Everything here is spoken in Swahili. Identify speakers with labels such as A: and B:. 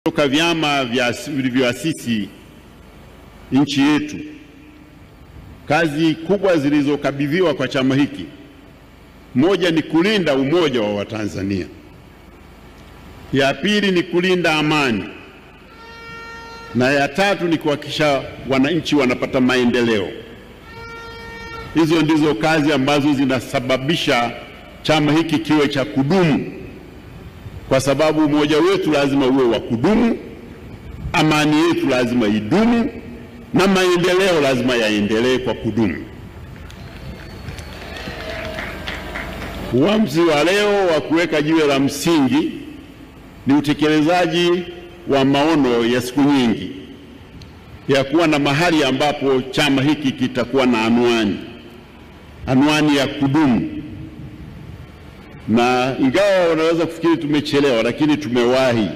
A: Kutoka vyama vilivyoasisi nchi yetu, kazi kubwa zilizokabidhiwa kwa chama hiki, moja ni kulinda umoja wa Watanzania, ya pili ni kulinda amani, na ya tatu ni kuhakikisha wananchi wanapata maendeleo. Hizo ndizo kazi ambazo zinasababisha chama hiki kiwe cha kudumu, kwa sababu umoja wetu lazima uwe wa kudumu, amani yetu lazima idumu, na maendeleo lazima yaendelee kwa kudumu. Uamuzi wa leo wa kuweka jiwe la msingi ni utekelezaji wa maono ya siku nyingi ya kuwa na mahali ambapo chama hiki kitakuwa na anwani ya kudumu. Na ingawa wanaweza kufikiri tumechelewa, lakini tumewahi.